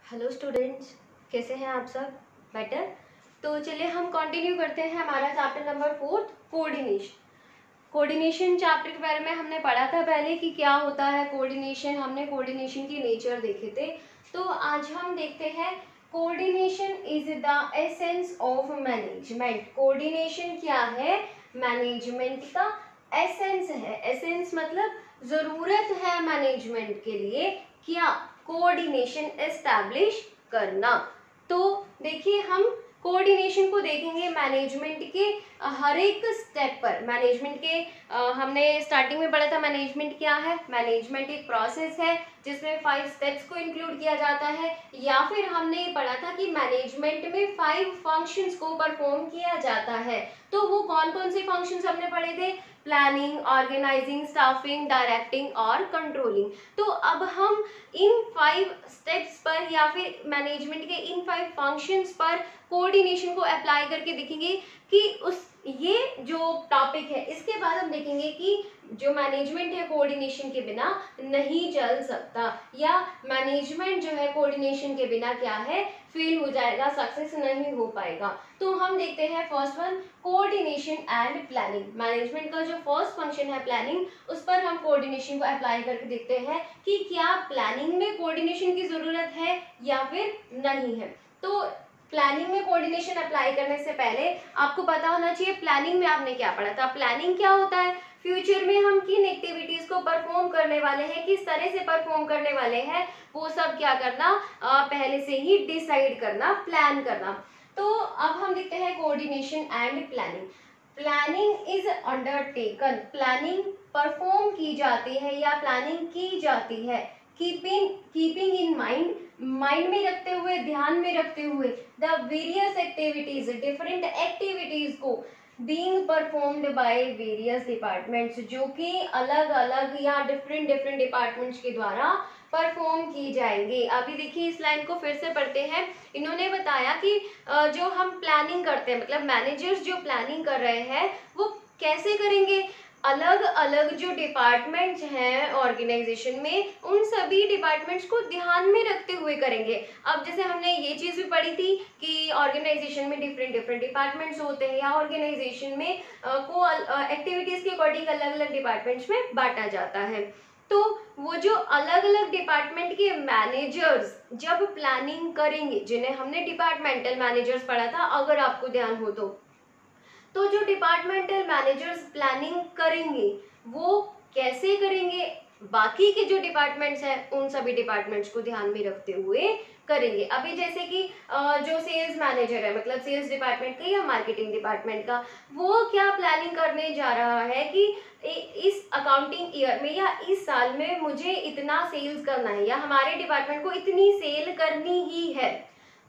Hello students, कैसे हैं आप सब? बेटर। तो चलिए हम कंटिन्यू करते हैं हमारा chapter number 4, coordination. Coordination chapter के बारे में हमने पढ़ा था पहले कि क्या होता है कोऑर्डिनेशन। हमने कोऑर्डिनेशन की नेचर देखे थे। तो आज हम देखते हैं coordination is the essence of management. Coordination क्या है? मैनेजमेंट का एसेंस है। एसेंस मतलब जरूरत है मैनेजमेंट के लिए क्या? कोऑर्डिनेशन एस्टैब्लिश करना। तो देखिए हम कोऑर्डिनेशन को देखेंगे मैनेजमेंट के हर एक स्टेप पर। मैनेजमेंट के हमने स्टार्टिंग में पढ़ा था मैनेजमेंट क्या है। मैनेजमेंट एक प्रोसेस है जिसमें 5 स्टेप्स को इंक्लूड किया जाता है। या फिर हमने पढ़ा था कि मैनेजमेंट में 5 फंक्शंस को परफॉर्म किया जाता है। तो वो कौन कौन से फंक्शंस हमने पढ़े थे? प्लानिंग, ऑर्गेनाइजिंग, स्टाफिंग, डायरेक्टिंग और कंट्रोलिंग। तो अब हम इन 5 स्टेप्स पर या फिर मैनेजमेंट के इन 5 फंक्शंस पर कोऑर्डिनेशन को अप्लाई करके देखेंगे कि ये जो टॉपिक है इसके बाद हम देखेंगे कि जो मैनेजमेंट है कोऑर्डिनेशन के बिना नहीं चल सकता, या मैनेजमेंट जो है कोऑर्डिनेशन के बिना क्या है, फेल हो जाएगा, सक्सेस नहीं हो पाएगा। तो हम देखते हैं first one, coordination and planning. Management का जो फर्स्ट फंक्शन है प्लानिंग, उस पर हम कोऑर्डिनेशन को अप्लाई करके देखते हैं कि क्या प्लानिंग में कोऑर्डिनेशन की जरूरत है या फिर नहीं है। तो प्लानिंग में कोऑर्डिनेशन अप्लाई करने से पहले आपको पता होना चाहिए प्लानिंग में आपने क्या पढ़ा था। प्लानिंग क्या होता है? फ्यूचर में हम किन एक्टिविटीज को परफॉर्म करने वाले हैं, किस तरह से परफॉर्म करने वाले हैं, वो सब क्या करना, पहले से ही डिसाइड करना, प्लान करना। तो अब हम देखते हैं coordination and planning. Planning is undertaken. Planning perform की जाती है या प्लानिंग की जाती है कीपिंग इन माइंड में रखते हुए, ध्यान में रखते हुए the various activities, different activities को being performed by various departments, जो कि अलग अलग या डिफरेंट डिपार्टमेंट्स के द्वारा परफॉर्म की जाएंगे। अभी देखिए इस लाइन को फिर से पढ़ते हैं। इन्होंने बताया कि जो हम प्लानिंग करते हैं, मतलब मैनेजर्स जो प्लानिंग कर रहे हैं वो कैसे करेंगे? अलग अलग जो डिपार्टमेंट्स हैं ऑर्गेनाइजेशन में, उन सभी डिपार्टमेंट्स को ध्यान में रखते हुए करेंगे। अब जैसे हमने ये चीज़ भी पढ़ी थी कि ऑर्गेनाइजेशन में डिफरेंट डिपार्टमेंट्स होते हैं, या ऑर्गेनाइजेशन में को एक्टिविटीज़ के अकॉर्डिंग अलग अलग डिपार्टमेंट्स में बांटा जाता है। तो वो जो अलग अलग डिपार्टमेंट के मैनेजर्स जब प्लानिंग करेंगे, जिन्हें हमने डिपार्टमेंटल मैनेजर्स पढ़ा था अगर आपको ध्यान हो तो जो डिपार्टमेंटल मैनेजर्स प्लानिंग करेंगे वो कैसे करेंगे? बाकी के जो डिपार्टमेंट्स हैं उन सभी डिपार्टमेंट्स को ध्यान में रखते हुए करेंगे। अभी जैसे कि जो सेल्स मैनेजर है, मतलब सेल्स डिपार्टमेंट का या मार्केटिंग डिपार्टमेंट का, वो क्या प्लानिंग करने जा रहा है कि इस अकाउंटिंग ईयर में या इस साल में मुझे इतना सेल्स करना है, या हमारे डिपार्टमेंट को इतनी सेल करनी ही है।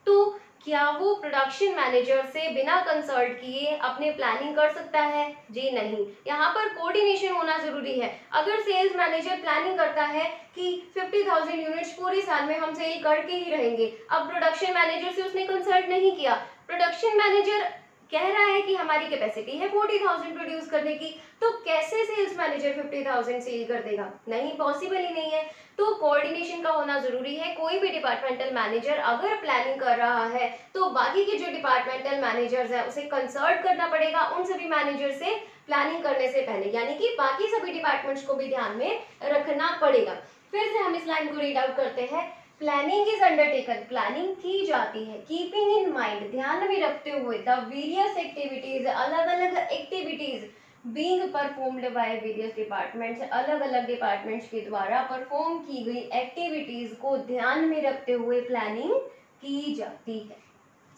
तो क्या वो प्रोडक्शन मैनेजर से बिना कंसल्ट किए अपने प्लानिंग कर सकता है? जी नहीं। यहाँ पर कोऑर्डिनेशन होना जरूरी है। अगर सेल्स मैनेजर प्लानिंग करता है कि 50,000 यूनिट्स पूरे साल में हम सेल करके ही रहेंगे, अब प्रोडक्शन मैनेजर से उसने कंसल्ट नहीं किया, प्रोडक्शन मैनेजर कह रहा है कि हमारी कैपेसिटी है 40,000 प्रोड्यूस करने की, तो कैसे सेल्स मैनेजर 50,000 सेल कर देगा? नहीं, पॉसिबल ही नहीं है। तो कोऑर्डिनेशन का होना जरूरी है। कोई भी डिपार्टमेंटल मैनेजर अगर प्लानिंग कर रहा है तो बाकी के जो डिपार्टमेंटल मैनेजर्स हैं उसे कंसल्ट करना पड़ेगा उन सभी मैनेजर से प्लानिंग करने से पहले, यानी कि बाकी सभी डिपार्टमेंट्स को भी ध्यान में रखना पड़ेगा। फिर से हम इस लाइन को रीड आउट करते हैं। प्लानिंग इज अंडरटेकन, प्लानिंग की जाती है, कीपिंग इन माइंड, ध्यान में रखते हुए, द वेरियस एक्टिविटीज, अलग अलग activities being performed by various departments, अलग अलग डिपार्टमेंट्स के द्वारा परफॉर्म की गई एक्टिविटीज को ध्यान में रखते हुए प्लानिंग की जाती है।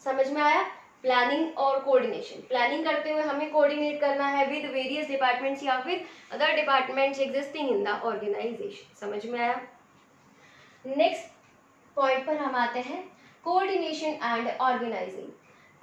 समझ में आया? प्लानिंग और कोऑर्डिनेशन। प्लानिंग करते हुए हमें कोऑर्डिनेट करना है विद वेरियस डिपार्टमेंट्स या फिर other departments existing in the organization. समझ में आया? नेक्स्ट पॉइंट पर हम आते हैं, कोऑर्डिनेशन एंड ऑर्गेनाइजिंग।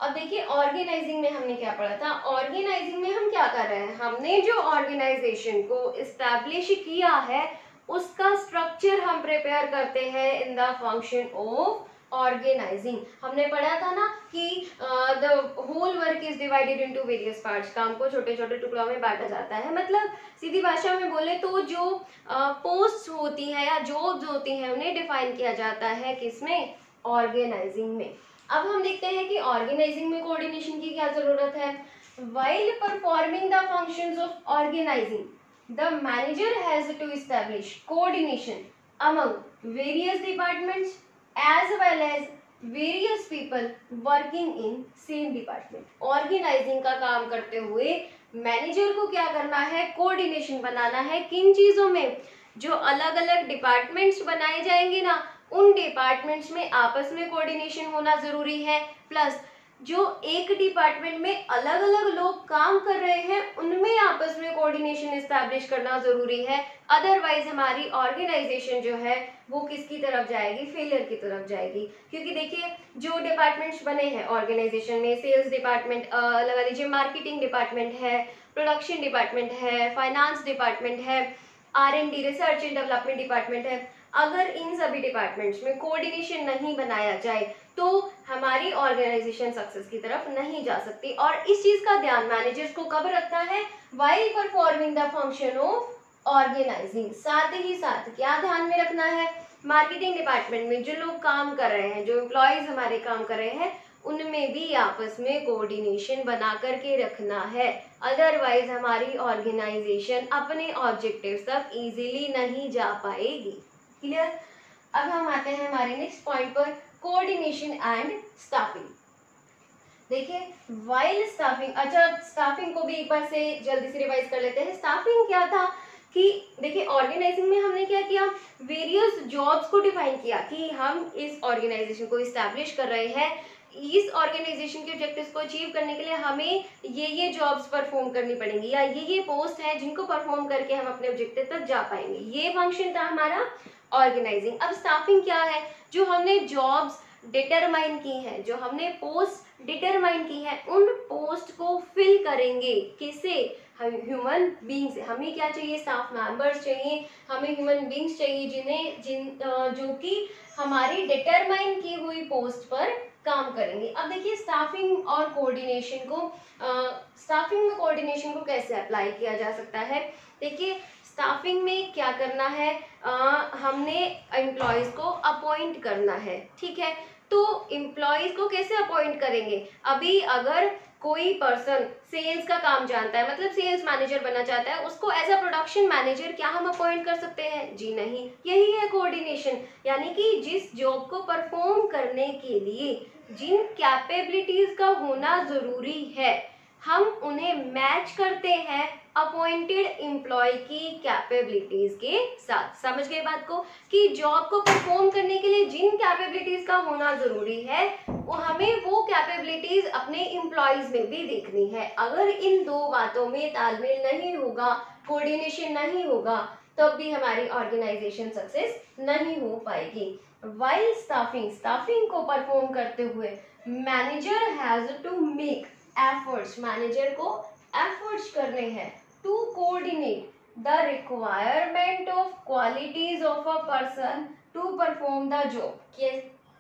अब देखिए ऑर्गेनाइजिंग में हमने क्या पढ़ा था। ऑर्गेनाइजिंग में हम क्या कर रहे हैं, हमने जो ऑर्गेनाइजेशन को इस्टेब्लिश किया है उसका स्ट्रक्चर हम प्रिपेयर करते हैं in the function of organizing. हमने पढ़ा था ना कि the whole work is divided into various parts, काम को छोटे छोटे टुकड़ों में बांटा जाता है। मतलब सीधी भाषा में बोले तो जो पोस्ट होती है या जॉब्स होती हैं उन्हें डिफाइन किया जाता है किसमें? ऑर्गेनाइजिंग में। अब हम देखते हैं कि ऑर्गेनाइजिंग में कोऑर्डिनेशन की क्या जरूरत है। While performing the functions of organizing, the manager has to establish coordination among various departments as well as various people working in same department. Organizing का काम करते हुए मैनेजर को क्या करना है, कोऑर्डिनेशन बनाना है। किन चीजों में, जो अलग अलग डिपार्टमेंट्स बनाए जाएंगे ना, उन डिपार्टमेंट्स में आपस में कोऑर्डिनेशन होना जरूरी है। प्लस जो एक डिपार्टमेंट में अलग अलग लोग काम कर रहे हैं उनमें आपस में कोऑर्डिनेशन एस्टैब्लिश करना जरूरी है। अदरवाइज हमारी ऑर्गेनाइजेशन जो है वो किसकी तरफ जाएगी, फेलियर की तरफ जाएगी। क्योंकि देखिए जो डिपार्टमेंट्स बने हैं ऑर्गेनाइजेशन में, सेल्स डिपार्टमेंट लगा लीजिए, मार्केटिंग डिपार्टमेंट है, प्रोडक्शन डिपार्टमेंट है, फाइनेंस डिपार्टमेंट है, R&D research and development department है, अगर इन सभी डिपार्टमेंट्स में कोऑर्डिनेशन नहीं बनाया जाए तो हमारी ऑर्गेनाइजेशन सक्सेस की तरफ नहीं जा सकती। और इस चीज का ध्यान मैनेजर्स को कब रखना है, while performing the function of organizing. साथ ही साथ क्या ध्यान में रखना है, मार्केटिंग डिपार्टमेंट में जो लोग काम कर रहे हैं, जो एम्प्लॉयज हमारे काम कर रहे हैं, उनमें भी आपस में कोऑर्डिनेशन बना करके रखना है। अदरवाइज हमारी ऑर्गेनाइजेशन अपने ऑब्जेक्टिव्स तक इजीली नहीं जा पाएगी। क्लियर। अब हम आते हैं हमारे नेक्स्ट पॉइंट पर, कोऑर्डिनेशन एंड स्टाफिंग। देखिए व्हाइल स्टाफिंग, अच्छा स्टाफिंग को भी एक बार से जल्दी से रिवाइज कर लेते हैं। स्टाफिंग क्या था कि देखिए ऑर्गेनाइजिंग में हमने क्या किया, वेरियस जॉब्स को डिफाइन किया कि हम इस ऑर्गेनाइजेशन को इस्टेब्लिश कर रहे हैं, इस ऑर्गेनाइजेशन के ऑब्जेक्टिव्स को अचीव करने के लिए हमें ये जॉब्स परफॉर्म करनी पड़ेंगी, या ये पोस्ट है जिनको परफॉर्म करके हम अपने ऑब्जेक्टिव तक जा पाएंगे। ये फंक्शन था हमारा ऑर्गेनाइजिंग। अब स्टाफिंग क्या है, जो हमने जॉब्स डिटरमाइन की हैं, जो हमने पोस्ट डिटरमाइन की है, उन पोस्ट को फिल करेंगे किससे, ह्यूमन बींग से। हमें क्या चाहिए, स्टाफ मेंबर्स चाहिए, हमें ह्यूमन बींग्स चाहिए जो कि हमारी डिटरमाइन की हुई पोस्ट पर काम करेंगे। अब देखिए स्टाफिंग और कोऑर्डिनेशन को स्टाफिंग में कोऑर्डिनेशन को कैसे अप्लाई किया जा सकता है। देखिए स्टाफिंग में क्या करना है, हमने एम्प्लॉयज को अपॉइंट करना है, ठीक है। तो एम्प्लॉयज को कैसे अपॉइंट करेंगे, अभी अगर कोई पर्सन सेल्स का काम जानता है, मतलब सेल्स मैनेजर बनना चाहता है, उसको एज अ प्रोडक्शन मैनेजर क्या हम अपॉइंट कर सकते हैं, जी नहीं। यही है कोऑर्डिनेशन, यानी कि जिस जॉब को परफॉर्म करने के लिए जिन कैपेबिलिटीज का होना जरूरी है, हम उन्हें मैच करते हैं अपॉइंटेड एम्प्लॉय की कैपेबिलिटीज के साथ। समझ गए बात को, कि जॉब को परफॉर्म करने के लिए जिन कैपेबिलिटीज का होना जरूरी है वो हमें वो कैपेबिलिटीज अपने एम्प्लॉयज में भी देखनी है। अगर इन दो बातों में तालमेल नहीं होगा, कोऑर्डिनेशन नहीं होगा, तब भी हमारी ऑर्गेनाइजेशन सक्सेस नहीं हो पाएगी। व्हाइल स्टाफिंग को परफॉर्म करते हुए manager has to make efforts, manager को एफर्ट्स करने हैं to coordinate the requirement of qualities of a person to perform the job.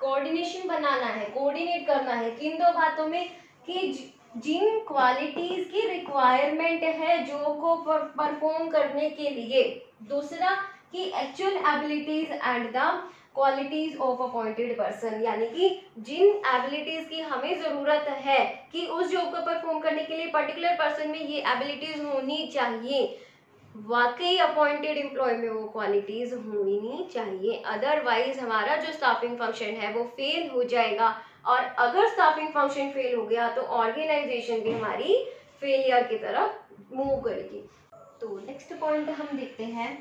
Coordination बनाना है, कोऑर्डिनेट करना है किन दो बातों में, कि जिन क्वालिटीज की रिक्वायरमेंट है जॉब को परफॉर्म करने के लिए, दूसरा कि actual abilities and the qualities of appointed person, यानी कि जिन एबिलिटीज की हमें जरूरत है कि उस जॉब को परफॉर्म करने के लिए पर्टिकुलर पर्सन में ये एबिलिटीज होनी चाहिए, वाकई अपॉइंटेड एम्प्लॉय में वो क्वालिटीज होनी चाहिए। अदरवाइज हमारा जो स्टाफिंग फंक्शन है वो फेल हो जाएगा, और अगर स्टाफिंग फंक्शन फेल हो गया तो ऑर्गेनाइजेशन भी हमारी फेलियर की तरफ मूव करेगी। तो नेक्स्ट पॉइंट हम देखते हैं,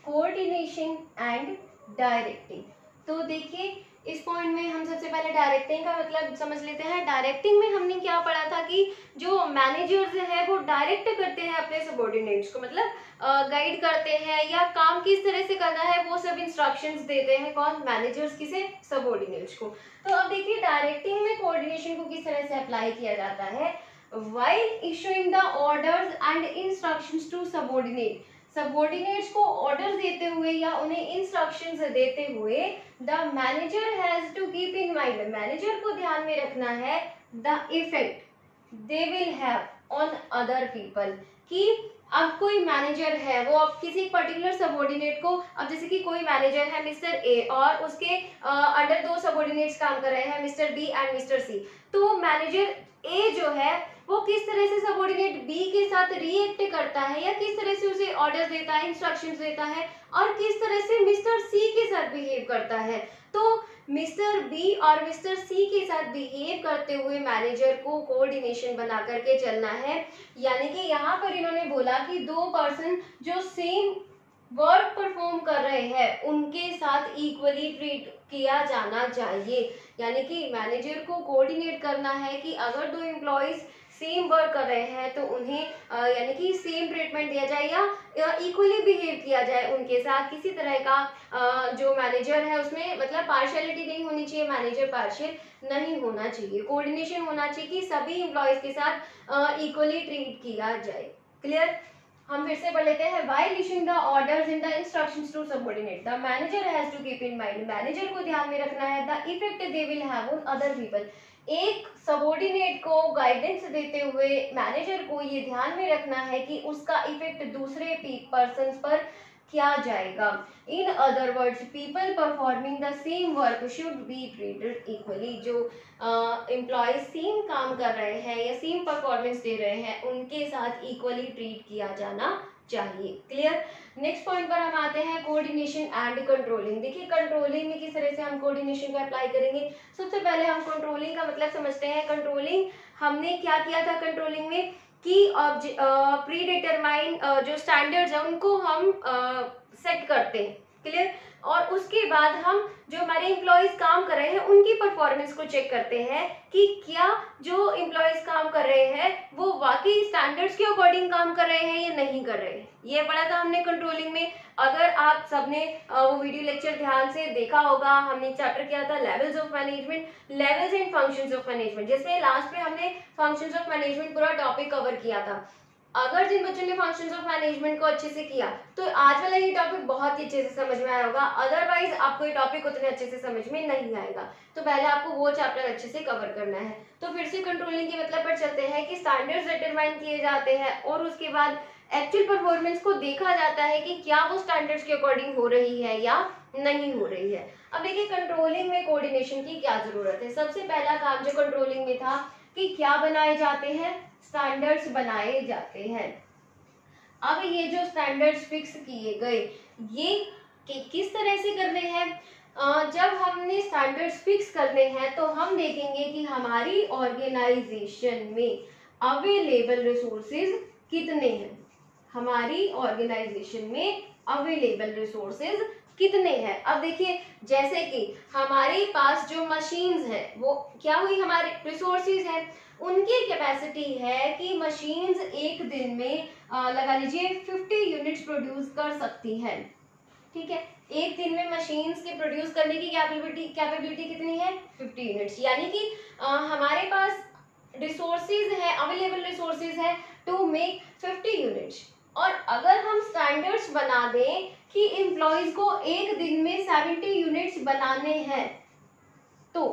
कोऑर्डिनेशन एंड डायरेक्टिंग। तो देखिए इस पॉइंट में हम सबसे पहले डायरेक्टिंग का मतलब समझ लेते हैं। डायरेक्टिंग में हमने क्या पढ़ा था कि जो मैनेजर्स हैं वो डायरेक्ट करते हैं अपने सबऑर्डिनेट्स को, मतलब गाइड करते हैं, या काम किस तरह से करना है वो सब इंस्ट्रक्शंस देते हैं। कौन, मैनेजर्स, किसे, सबऑर्डिनेट्स को। तो अब देखिए डायरेक्टिंग में कोऑर्डिनेशन को किस तरह से अप्लाई किया जाता है, while issuing the orders and instructions to subordinate, subordinates को ऑर्डर देते हुए या उन्हें इंस्ट्रक्शंस देते हुए the manager has to keep in mind, manager को ध्यान में रखना है the effect they will have on other people, कि अब कोई मैनेजर है, वो अब किसी पर्टिकुलर सबऑर्डिनेट को, अब जैसे कि कोई मैनेजर है मिस्टर ए और उसके अंडर 2 सबऑर्डिनेट्स काम कर रहे हैं, मिस्टर बी एंड मिस्टर सी। तो मैनेजर ए जो है वो किस तरह से सबऑर्डिनेट बी के साथ रिएक्ट करता है या किस तरह से उसे ऑर्डर्स देता है, इंस्ट्रक्शंस देता है और किस तरह से मिस्टर सी के साथ बिहेव करता है। तो मिस्टर बी और मिस्टर सी के साथ बिहेव करते हुए मैनेजर को कोऑर्डिनेशन बना करके चलना है। यानी कि यहाँ पर इन्होंने बोला कि 2 पर्सन जो सेम वर्क परफॉर्म कर रहे हैं उनके साथ इक्वली ट्रीट किया जाना चाहिए। यानी कि मैनेजर को कोऑर्डिनेट करना है कि अगर 2 एम्प्लॉइज सेम वर्क कर रहे हैं तो उन्हें यानी कि सेम ट्रीटमेंट दिया जाए या इक्वली बिहेव किया जाए उनके साथ। किसी तरह का जो मैनेजर है उसमें मतलब पार्शियलिटी नहीं होनी चाहिए, मैनेजर पार्शियल नहीं होना चाहिए, कोऑर्डिनेशन होना चाहिए कि सभी एम्प्लॉयज के साथ इक्वली ट्रीट किया जाए। क्लियर? हम फिर से पढ़ लेते हैं। While issuing the orders in the instructions to subordinate, the manager has to keep in mind, manager को ध्यान में रखना है the effect they will have on other people। एक सबऑर्डिनेट को गाइडेंस देते हुए मैनेजर को ये ध्यान में रखना है कि उसका इफेक्ट दूसरे पर्सन्स पर क्या जाएगा। In other words, people performing the same work should be treated equally. जो एम्प्लॉयज सेम काम कर रहे हैं या सेम परफॉर्मेंस दे रहे हैं उनके साथ इक्वली ट्रीट किया जाना चाहिए। क्लियर? नेक्स्ट पॉइंट पर हम आते हैं, कोऑर्डिनेशन एंड कंट्रोलिंग। देखिए कंट्रोलिंग में किस तरह से हम कोऑर्डिनेशन को अप्लाई करेंगे। सबसे पहले हम कंट्रोलिंग का मतलब समझते हैं। कंट्रोलिंग हमने क्या किया था कंट्रोलिंग में कि प्री डिटरमाइन जो स्टैंडर्ड्स है उनको हम सेट करते हैं। क्लियर? और उसके बाद हम जो हमारे एम्प्लॉयज काम कर रहे हैं उनकी परफॉर्मेंस को चेक करते हैं कि क्या जो एम्प्लॉयज काम कर रहे हैं वो वाकई स्टैंडर्ड्स के अकॉर्डिंग काम कर रहे हैं या नहीं कर रहे हैं। ये पढ़ा था हमने कंट्रोलिंग में। अगर आप सबने वो वीडियो लेक्चर ध्यान से देखा होगा, हमने एक चैप्टर किया था levels of management, levels and functions of management, जिसमें लास्ट में हमने फंक्शंस ऑफ मैनेजमेंट पूरा टॉपिक कवर किया था। अगर जिन बच्चों ने फंक्शंस ऑफ मैनेजमेंट को अच्छे से किया तो आज वाला ये टॉपिक बहुत ही अच्छे से समझ में आया होगा, अदरवाइज आपको ये टॉपिक उतने अच्छे से समझ में नहीं आएगा। तो पहले आपको वो चैप्टर अच्छे से कवर करना है। तो फिर से कंट्रोलिंग के मतलब पर चलते हैं कि स्टैंडर्ड्स डिटरमाइन किए जाते हैं और उसके बाद एक्चुअल परफॉर्मेंस को देखा जाता है कि क्या वो स्टैंडर्ड्स के अकॉर्डिंग हो रही है या नहीं हो रही है। अब देखिए कंट्रोलिंग में कोऑर्डिनेशन की क्या जरूरत है। सबसे पहला काम जो कंट्रोलिंग में था कि क्या बनाए जाते हैं, स्टैंडर्ड्स बनाए जाते हैं। अब ये जो स्टैंडर्ड्स फिक्स किए गए ये किस तरह से करने हैं। जब हमने स्टैंडर्ड्स फिक्स करने हैं तो हम देखेंगे कि हमारी ऑर्गेनाइजेशन में अवेलेबल रिसोर्सेज कितने हैं। हमारी ऑर्गेनाइजेशन में अवेलेबल रिसोर्सेज कितने हैं। अब देखिए जैसे कि हमारे पास जो मशीन्स हैं वो क्या हुई, हमारे रिसोर्सेज हैं, उनकी कैपेसिटी है कि मशीन्स एक दिन में लगा लीजिए 50 यूनिट्स प्रोड्यूस कर सकती हैं। ठीक है, एक दिन में मशीन्स के प्रोड्यूस करने की कैपेबिलिटी कितनी है, 50 यूनिट्स। यानी कि हमारे पास रिसोर्सेज है, अवेलेबल रिसोर्सेज है टू मेक 50 यूनिट्स। और अगर हम स्टैंडर्ड्स बना दें कि एम्प्लॉयज को एक दिन में 70 यूनिट्स बनाने हैं तो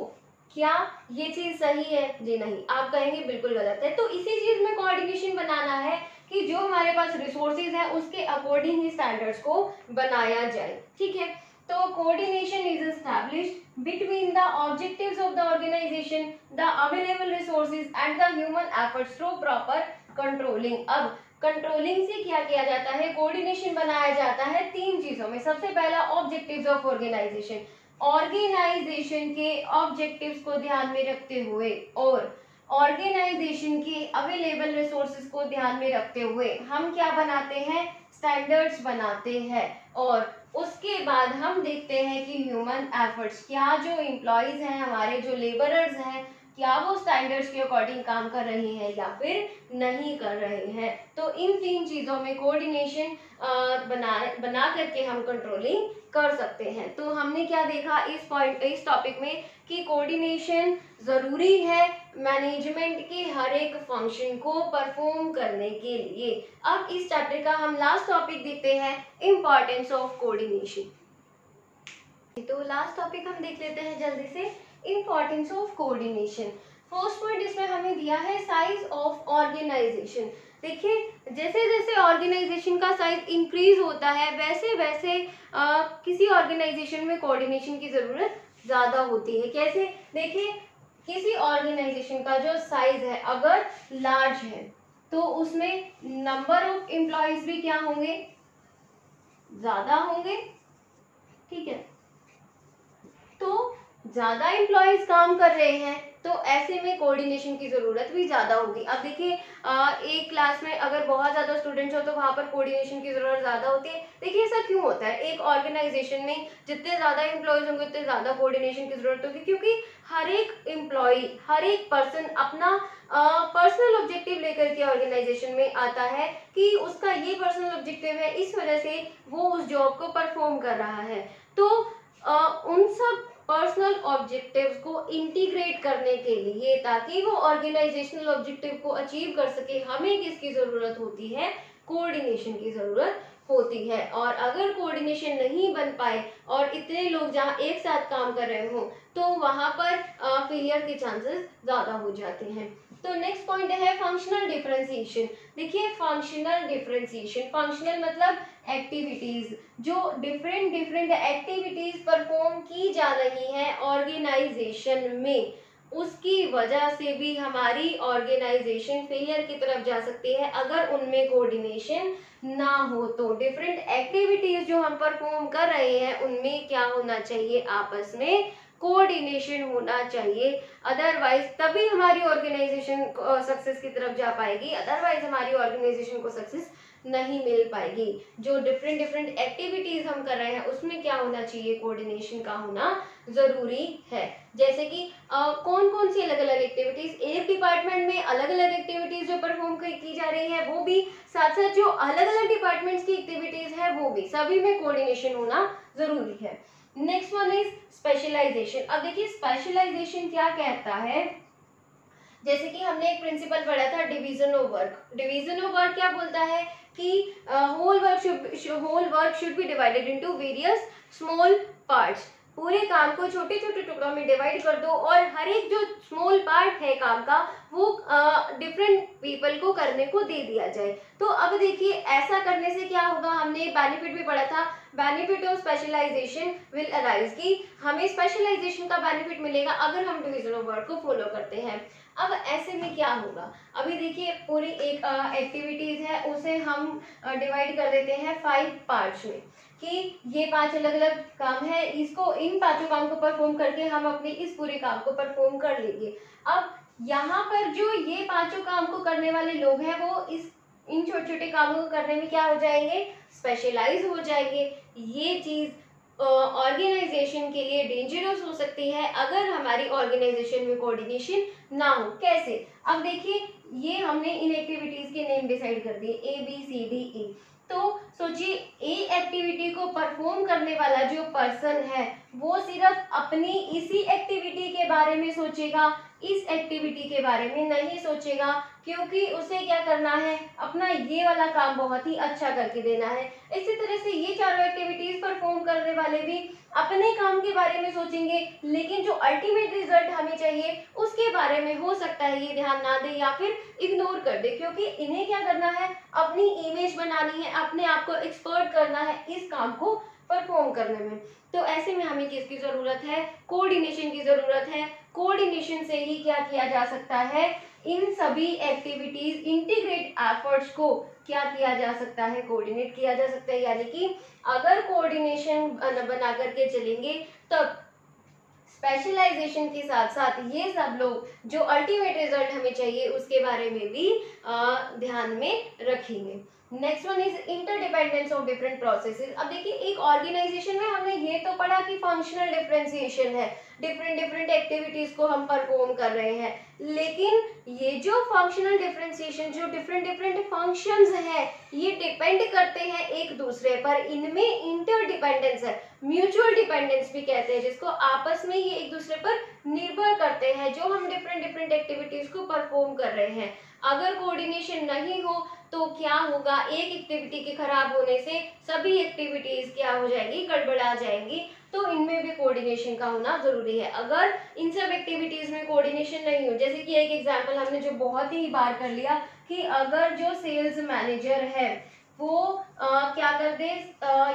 क्या ये चीज सही है? जी नहीं, आप कहेंगे बिल्कुल गलत है। तो इसी चीज में कोऑर्डिनेशन बनाना है कि जो हमारे पास रिसोर्सेज है उसके अकॉर्डिंग ही स्टैंडर्ड्स को बनाया जाए। ठीक है, तो coordination is established between the objectives of the organization, the available resources and the human efforts through proper controlling. अब कंट्रोलिंग से क्या किया जाता है, कोऑर्डिनेशन बनाया जाता है 3 चीजों में। सबसे पहला ऑब्जेक्टिव्स ऑफ ऑर्गेनाइजेशन, ऑर्गेनाइजेशन के ऑब्जेक्टिव्स को ध्यान में रखते हुए और ऑर्गेनाइजेशन के अवेलेबल रिसोर्सेज को ध्यान में रखते हुए हम क्या बनाते हैं, स्टैंडर्ड्स बनाते हैं। और उसके बाद हम देखते हैं कि ह्यूमन एफर्ट्स, क्या जो एम्प्लॉयज हैं, हमारे जो लेबरर्स हैं, क्या वो स्टैंडर्ड्स के अकॉर्डिंग काम कर रहे हैं या फिर नहीं कर रहे हैं। तो इन 3 चीजों में कोऑर्डिनेशन बना करके हम कंट्रोलिंग कर सकते हैं। तो हमने क्या देखा इस टॉपिक में कि कोऑर्डिनेशन जरूरी है मैनेजमेंट के हर एक फंक्शन को परफॉर्म करने के लिए। अब इस चैप्टर का हम लास्ट टॉपिक देखते हैं, इंपॉर्टेंस ऑफ कोऑर्डिनेशन। तो लास्ट टॉपिक हम देख लेते हैं जल्दी से, importance of coordination. First point इसमें हमें दिया है साइज ऑफ ऑर्गेनाइजेशन। देखिए जैसे जैसे ऑर्गेनाइजेशन का साइज इंक्रीज होता है वैसे वैसे किसी ऑर्गेनाइजेशन में कोऑर्डिनेशन की ज़रूरत ज़्यादा होती है। कैसे? देखिए किसी ऑर्गेनाइजेशन का जो साइज है अगर लार्ज है तो उसमें नंबर ऑफ एम्प्लॉयज भी क्या होंगे? ज़्यादा होंगे। ठीक है, तो ज्यादा एम्प्लॉयज काम कर रहे हैं तो ऐसे में कोऑर्डिनेशन की जरूरत भी ज्यादा होगी। अब देखिए एक क्लास में अगर बहुत ज्यादा स्टूडेंट्स हो तो वहां पर कोऑर्डिनेशन की जरूरत ज्यादा होती है। देखिए ऐसा क्यों होता है? एक ऑर्गेनाइजेशन में जितने ज्यादा एम्प्लॉयज होंगे उतने ज्यादा कोऑर्डिनेशन की जरूरत होगी, क्योंकि हर एक एम्प्लॉय, हर एक पर्सन अपना पर्सनल ऑब्जेक्टिव लेकर के ऑर्गेनाइजेशन में आता है कि उसका ये पर्सनल ऑब्जेक्टिव है, इस वजह से वो उस जॉब को परफॉर्म कर रहा है। तो उन सब पर्सनल ऑब्जेक्टिव्स को इंटीग्रेट करने के लिए, ताकि वो ऑर्गेनाइजेशनल ऑब्जेक्टिव को अचीव कर सके, हमें किसकी जरूरत होती है? कोऑर्डिनेशन की जरूरत होती है। और अगर कोऑर्डिनेशन नहीं बन पाए और इतने लोग जहाँ एक साथ काम कर रहे हो तो वहां पर फेलियर के चांसेस ज्यादा हो जाते हैं। तो नेक्स्ट पॉइंट है फंक्शनल डिफरेंशिएशन। देखिए फंक्शनल डिफरेंशिएशन, फंक्शनल मतलब एक्टिविटीज, जो डिफरेंट डिफरेंट एक्टिविटीज परफॉर्म की जा रही है ऑर्गेनाइजेशन में, उसकी वजह से भी हमारी ऑर्गेनाइजेशन फेलियर की तरफ जा सकती है अगर उनमें कोऑर्डिनेशन ना हो। तो डिफरेंट एक्टिविटीज जो हम परफॉर्म कर रहे हैं उनमें क्या होना चाहिए? आपस में कोऑर्डिनेशन होना चाहिए। अदरवाइज तभी हमारी ऑर्गेनाइजेशन सक्सेस की तरफ जा पाएगी, अदरवाइज हमारी ऑर्गेनाइजेशन को सक्सेस नहीं मिल पाएगी। जो डिफरेंट डिफरेंट एक्टिविटीज हम कर रहे हैं उसमें क्या होना चाहिए? कोऑर्डिनेशन का होना जरूरी है। जैसे कि कौन कौन सी अलग अलग एक्टिविटीज, एक डिपार्टमेंट में अलग अलग एक्टिविटीज जो परफॉर्म की जा रही है वो भी, साथ साथ जो अलग अलग डिपार्टमेंट्स की एक्टिविटीज है वो भी, सभी में कोऑर्डिनेशन होना जरूरी है। Next one is specialization. अब देखिए स्पेशलाइजेशन क्या कहता है, जैसे कि हमने एक प्रिंसिपल पढ़ा था division of work. Division of work क्या बोलता है कि whole work should be divided into various small parts. पूरे काम को छोटे छोटे टुकड़ों में डिवाइड कर दो और हर एक जो स्मॉल पार्ट है काम का वो डिफरेंट पीपल को करने को दे दिया जाए। तो अब देखिए ऐसा करने से क्या होगा, हमने बेनिफिट भी पढ़ा था, benefit of specialization will arise, कि हमें स्पेशलाइजेशन का बेनिफिट मिलेगा अगर हम डिवीजन ऑफ वर्क को फॉलो करते हैं। अब ऐसे में क्या होगा, अभी देखिए पूरी एक एक्टिविटीज है उसे हम डिवाइड कर देते हैं 5 पार्ट्स में, कि ये 5 अलग अलग काम है, इसको इन 5 काम को परफॉर्म करके हम अपने इस पूरे काम को परफॉर्म कर लेंगे। अब यहाँ पर जो ये 5 काम को करने वाले लोग हैं वो इन छोटे छोटे कामों को करने में क्या हो जाएंगे? स्पेशलाइज हो जाएंगे। ये चीज ऑर्गेनाइजेशन के लिए डेंजरस हो सकती है अगर हमारी ऑर्गेनाइजेशन में कोऑर्डिनेशन ना हो। कैसे? अब देखिए ये हमने इन एक्टिविटीज के नेम डिसाइड कर दिए ABCDE। तो सोचिए ए एक्टिविटी को परफॉर्म करने वाला जो पर्सन है वो सिर्फ अपनी इसी एक्टिविटी के बारे में सोचेगा, इस एक्टिविटी के बारे में नहीं सोचेगा, क्योंकि उसे क्या करना है? अपना ये वाला काम बहुत ही अच्छा करके देना है। इसी तरह से ये चारों एक्टिविटीज परफॉर्म करने वाले भी अपने काम के बारे में सोचेंगे, लेकिन जो अल्टीमेट रिजल्ट हमें चाहिए उसके बारे में हो सकता है ये ध्यान ना दे या फिर इग्नोर कर दे, क्योंकि इन्हें क्या करना है? अपनी इमेज बनानी है, अपने आप को एक्सपर्ट करना है इस काम को परफॉर्म करने में। तो ऐसे में हमें किसकी जरूरत है? कोऑर्डिनेशन की जरूरत है। कोऑर्डिनेशन से ही क्या किया जा सकता है? इन सभी एक्टिविटीज, इंटीग्रेट एफर्ट्स को क्या किया जा सकता है? कोऑर्डिनेट किया जा सकता है। यानी कि अगर कोऑर्डिनेशन बना करके चलेंगे तब स्पेशलाइजेशन के साथ साथ ये सब लोग जो अल्टीमेट रिजल्ट हमें चाहिए उसके बारे में भी ध्यान में रखेंगे। Next one is interdependence of different processes. अब देखिए एक ऑर्गेनाइजेशन में हमने ये तो पढ़ा कि फंक्शनल डिफरेंशिएशन है, डिफरेंट डिफरेंट एक्टिविटीज को हम परफॉर्म कर रहे हैं, लेकिन ये जो फंक्शनल डिफरेंशिएशन, जो डिफरेंट डिफरेंट फंक्शंस हैं, ये डिपेंड करते हैं एक दूसरे पर, इनमें इंटरडिपेंडेंस है, म्यूचुअल डिपेंडेंस भी कहते हैं जिसको, आपस में ये एक दूसरे पर निर्भर करते हैं जो हम डिफरेंट डिफरेंट एक्टिविटीज को परफॉर्म कर रहे हैं। अगर कोऑर्डिनेशन नहीं हो तो क्या होगा? एक एक्टिविटी के खराब होने से सभी एक्टिविटीज क्या हो जाएंगी? गड़बड़ा जाएंगी। तो इनमें भी कोऑर्डिनेशन का होना जरूरी है। अगर इन सब एक्टिविटीज में कोऑर्डिनेशन नहीं हो, जैसे जैसे कि एक एग्जांपल हमने जो बहुत ही बार कर लिया कि अगर जो सेल्स मैनेजर है वो क्या कर दे,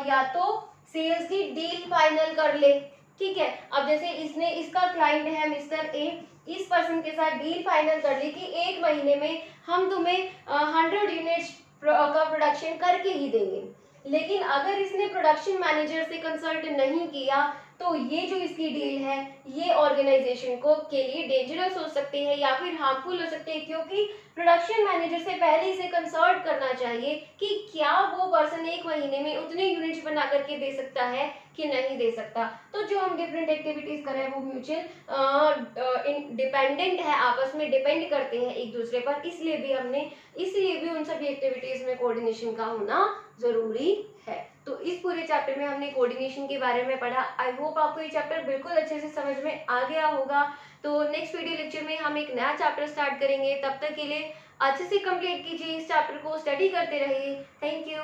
या तो सेल्स की डील फाइनल कर ले, ठीक है। अब जैसे इसने, इसका क्लाइंट है मिस्टर ए, इस पर्सन के साथ डील फाइनल कर ली कि 1 महीने में हम तुम्हें 100 यूनिट्स का प्रोडक्शन करके ही देंगे। लेकिन अगर इसने प्रोडक्शन मैनेजर से कंसल्ट नहीं किया तो ये जो इसकी डील है ये ऑर्गेनाइजेशन को के लिए डेंजरस हो सकती है या फिर हार्मफुल हो सकती है, क्योंकि प्रोडक्शन मैनेजर से पहले इसे कंसल्ट करना चाहिए कि क्या वो पर्सन 1 महीने में उतने यूनिट्स बना करके दे सकता है कि नहीं दे सकता। तो जो हम डिफरेंट एक्टिविटीज कर रहे हैं वो म्यूचुअल डिपेंडेंट है, आपस में डिपेंड करते हैं एक दूसरे पर, इसलिए भी उन सभी एक्टिविटीज में कोऑर्डिनेशन का होना जरूरी है। तो इस पूरे चैप्टर में हमने कोऑर्डिनेशन के बारे में पढ़ा। आई होप आपको ये चैप्टर बिल्कुल अच्छे से समझ में आ गया होगा। तो नेक्स्ट वीडियो लेक्चर में हम एक नया चैप्टर स्टार्ट करेंगे, तब तक के लिए अच्छे से कंप्लीट कीजिए इस चैप्टर को, स्टडी करते रहिए। Thank you.